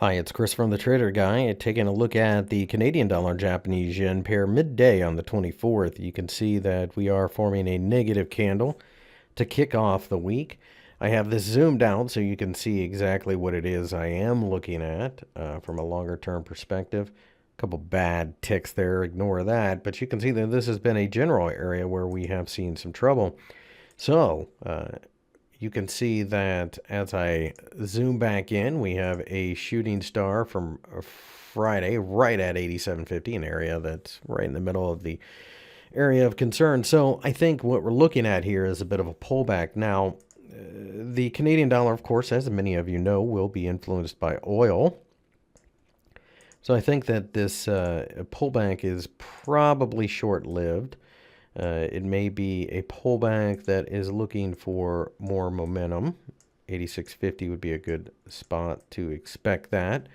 Hi, it's Chris from the Trader Guy. Taking a look at the Canadian dollar Japanese yen pair midday on the 24th. You can see that we are forming a negative candle to kick off the week. I have this zoomed out so you can see exactly what it is I am looking at from a longer term perspective. A couple bad ticks there, ignore that. But you can see that this has been a general area where we have seen some trouble. So, you can see that as I zoom back in, we have a shooting star from Friday right at 87.50, an area that's right in the middle of the area of concern. So I think what we're looking at here is a bit of a pullback. Now, the Canadian dollar, of course, as many of you know, will be influenced by oil. So I think that this pullback is probably short-lived. It may be a pullback that is looking for more momentum. 86.50 would be a good spot to expect that.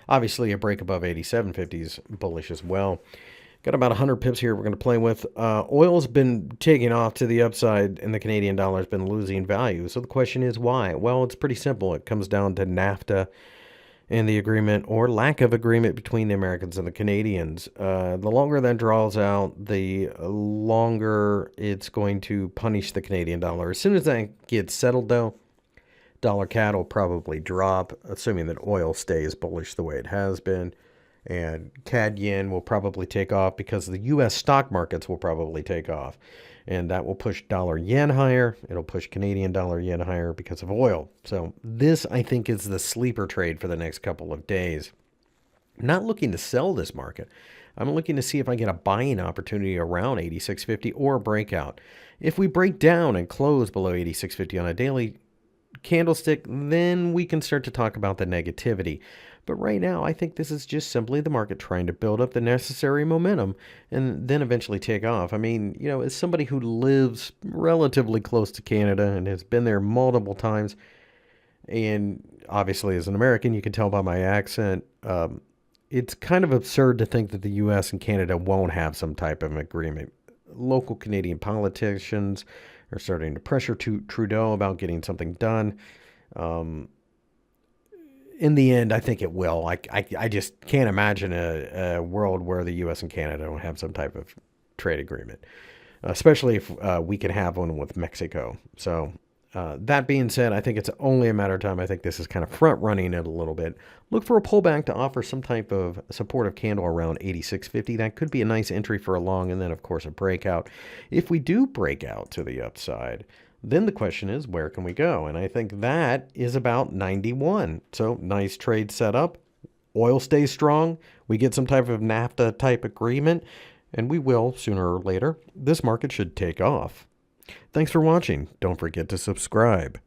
Obviously, a break above 87.50 is bullish as well. Got about 100 pips here we're going to play with. Oil's been taking off to the upside, and the Canadian dollar's been losing value. So the question is why? Well, it's pretty simple. It comes down to NAFTA and the agreement or lack of agreement between the Americans and the Canadians. The longer that draws out, the longer it's going to punish the Canadian dollar. As soon as that gets settled, though, dollar CAD will probably drop, assuming that oil stays bullish the way it has been. And CAD yen will probably take off because the U.S. stock markets will probably take off. And that will push dollar yen higher. It'll push Canadian dollar yen higher because of oil. So this, I think, is the sleeper trade for the next couple of days. I'm not looking to sell this market. I'm looking to see if I get a buying opportunity around 86.50 or a breakout. If we break down and close below 86.50 on a daily candlestick, then we can start to talk about the negativity. But right now, I think this is just simply the market trying to build up the necessary momentum and then eventually take off. I mean, as somebody who lives relatively close to Canada and has been there multiple times, and obviously as an American, you can tell by my accent, it's kind of absurd to think that the U.S. and Canada won't have some type of agreement. Local Canadian politicians are starting to pressure Trudeau about getting something done. In the end, I think it will. I just can't imagine a world where the U.S. and Canada don't have some type of trade agreement, especially if we can have one with Mexico. So that being said, I think it's only a matter of time. I think this is kind of front-running it a little bit. Look for a pullback to offer some type of supportive candle around 86.50. That could be a nice entry for a long, and then, of course, a breakout. If we do break out to the upside, then the question is, where can we go? And I think that is about 91. So nice trade setup. Oil stays strong. We get some type of NAFTA type agreement, and we will sooner or later. This market should take off. Thanks for watching. Don't forget to subscribe.